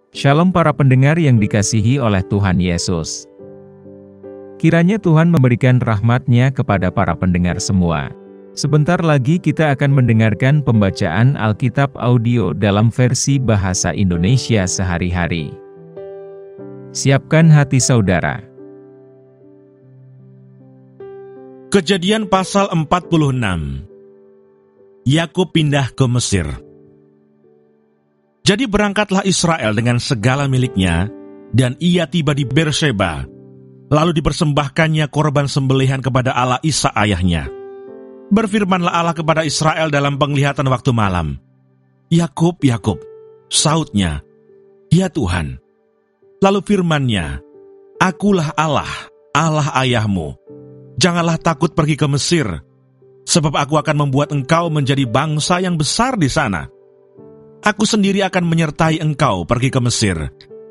Shalom para pendengar yang dikasihi oleh Tuhan Yesus. Kiranya Tuhan memberikan rahmat-Nya kepada para pendengar semua. Sebentar lagi kita akan mendengarkan pembacaan Alkitab audio dalam versi bahasa Indonesia sehari-hari. Siapkan hati saudara. Kejadian pasal 46. Yakub pindah ke Mesir. Jadi berangkatlah Israel dengan segala miliknya, dan ia tiba di Berseba. Lalu dipersembahkannya korban sembelihan kepada Allah Ishak ayahnya. Berfirmanlah Allah kepada Israel dalam penglihatan waktu malam. Yakub, Yakub, sautnya, ya Tuhan. Lalu firman-Nya, Akulah Allah, Allah ayahmu. Janganlah takut pergi ke Mesir, sebab aku akan membuat engkau menjadi bangsa yang besar di sana. Aku sendiri akan menyertai engkau pergi ke Mesir,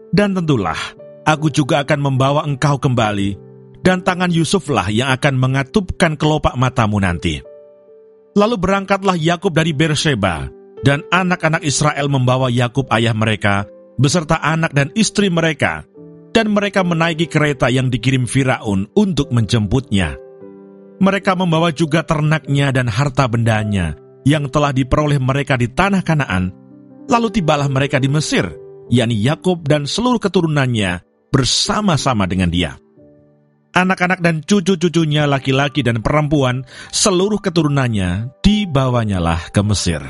dan tentulah aku juga akan membawa engkau kembali, dan tangan Yusuflah yang akan mengatupkan kelopak matamu nanti. Lalu berangkatlah Yakub dari Berseba, dan anak-anak Israel membawa Yakub ayah mereka, beserta anak dan istri mereka, dan mereka menaiki kereta yang dikirim Firaun untuk menjemputnya. Mereka membawa juga ternaknya dan harta bendanya, yang telah diperoleh mereka di tanah Kanaan. Lalu tibalah mereka di Mesir, yakni Yakub dan seluruh keturunannya bersama-sama dengan dia. Anak-anak dan cucu-cucunya laki-laki dan perempuan, seluruh keturunannya dibawanyalah ke Mesir.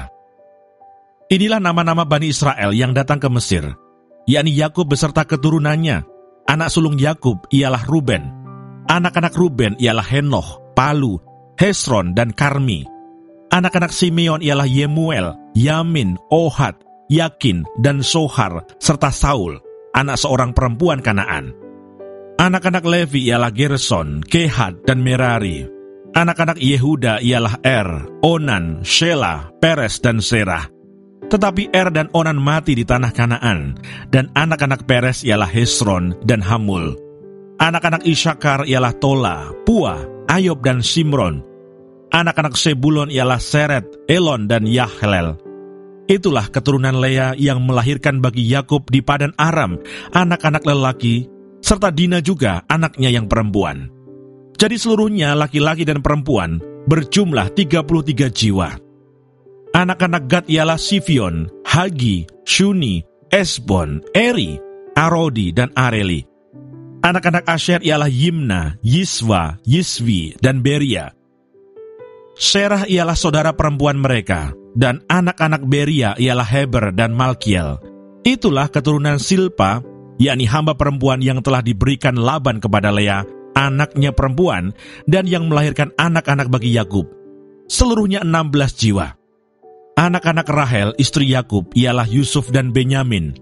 Inilah nama-nama Bani Israel yang datang ke Mesir, yakni Yakub beserta keturunannya. Anak sulung Yakub ialah Ruben. Anak-anak Ruben ialah Henoch, Palu, Hesron, dan Karmi. Anak-anak Simeon ialah Yemuel, Yamin, Ohad, Yakin, dan Sohar, serta Saul, anak seorang perempuan Kanaan. Anak-anak Levi ialah Gerson, Kehat, dan Merari. Anak-anak Yehuda ialah Onan, Shelah, Peres, dan Serah. Tetapi dan Onan mati di tanah Kanaan, dan anak-anak Peres ialah Hesron dan Hamul. Anak-anak Isakar ialah Tola, Pua, Ayob, dan Simron. Anak-anak Sebulon ialah Seret, Elon, dan Yahlel. Itulah keturunan Lea yang melahirkan bagi Yakub di Padan Aram anak-anak lelaki, serta Dina juga anaknya yang perempuan. Jadi seluruhnya laki-laki dan perempuan berjumlah 33 jiwa. Anak-anak Gad ialah Sifion, Hagi, Shuni, Esbon, Eri, Arodi, dan Areli. Anak-anak Asher ialah Yimna, Yiswa, Yiswi, dan Beria. Serah ialah saudara perempuan mereka, dan anak-anak Beria ialah Heber dan Malkiel. Itulah keturunan Silpa, yakni hamba perempuan yang telah diberikan Laban kepada Lea, anaknya perempuan, dan yang melahirkan anak-anak bagi Yakub. Seluruhnya 16 jiwa. Anak-anak Rahel, istri Yakub, ialah Yusuf dan Benyamin.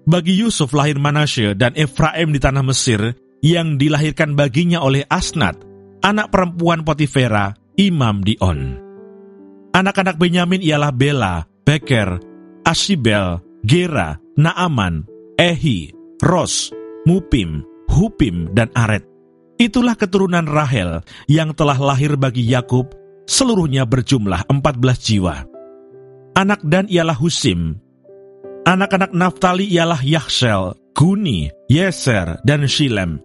Bagi Yusuf lahir Manasye dan Efraim di tanah Mesir, yang dilahirkan baginya oleh Asnat, anak perempuan Potifera, imam di On. Anak-anak Benyamin ialah Bela, Beker, Asibel, Gera, Naaman, Ehi, Ros, Mupim, Hupim, dan Aret. Itulah keturunan Rahel yang telah lahir bagi Yakub, seluruhnya berjumlah 14 jiwa. Anak Dan ialah Husim. Anak-anak Naftali ialah Yahsel, Guni, Yeser, dan Shilem.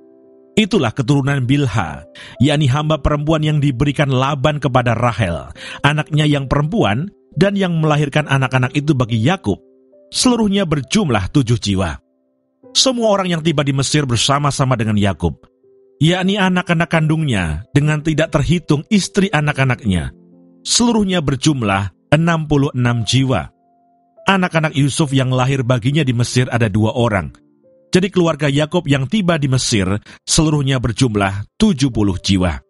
Itulah keturunan Bilha, yakni hamba perempuan yang diberikan Laban kepada Rahel, anaknya yang perempuan, dan yang melahirkan anak-anak itu bagi Yakub. Seluruhnya berjumlah 7 jiwa. Semua orang yang tiba di Mesir bersama-sama dengan Yakub, yakni anak-anak kandungnya, dengan tidak terhitung istri anak-anaknya. Seluruhnya berjumlah 66 jiwa. Anak-anak Yusuf yang lahir baginya di Mesir ada 2 orang. Jadi keluarga Yakub yang tiba di Mesir seluruhnya berjumlah 70 jiwa.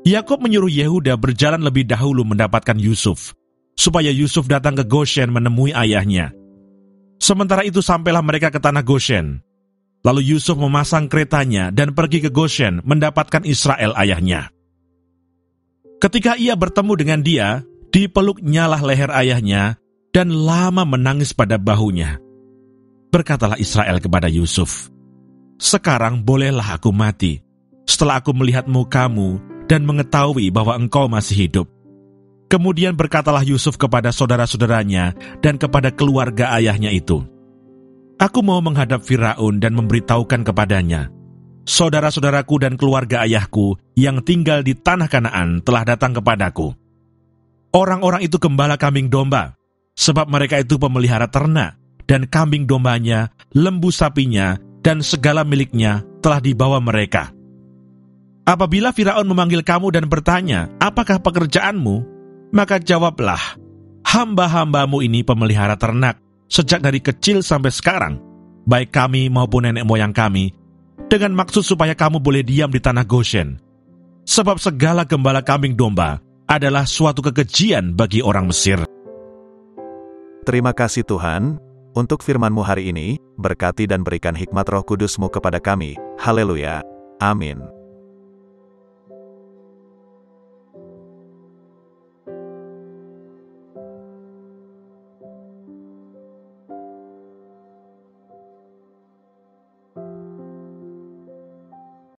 Yakub menyuruh Yehuda berjalan lebih dahulu mendapatkan Yusuf, supaya Yusuf datang ke Goshen menemui ayahnya. Sementara itu sampailah mereka ke tanah Goshen. Lalu Yusuf memasang keretanya dan pergi ke Goshen mendapatkan Israel ayahnya. Ketika ia bertemu dengan dia, dipeluknyalah leher ayahnya dan lama menangis pada bahunya. Berkatalah Israel kepada Yusuf, "Sekarang bolehlah aku mati, setelah aku melihat mukamu dan mengetahui bahwa engkau masih hidup." Kemudian berkatalah Yusuf kepada saudara-saudaranya dan kepada keluarga ayahnya itu, Aku mau menghadap Firaun dan memberitahukan kepadanya, saudara-saudaraku dan keluarga ayahku yang tinggal di tanah Kanaan telah datang kepadaku. Orang-orang itu gembala kambing domba, sebab mereka itu pemelihara ternak, dan kambing dombanya, lembu sapinya, dan segala miliknya telah dibawa mereka. Apabila Firaun memanggil kamu dan bertanya, apakah pekerjaanmu? Maka jawablah, hamba-hambamu ini pemelihara ternak, sejak dari kecil sampai sekarang, baik kami maupun nenek moyang kami, dengan maksud supaya kamu boleh diam di tanah Goshen. Sebab segala gembala kambing domba adalah suatu kekejian bagi orang Mesir. Terima kasih Tuhan, untuk firman-Mu hari ini, berkati dan berikan hikmat Roh Kudus-Mu kepada kami. Haleluya. Amin.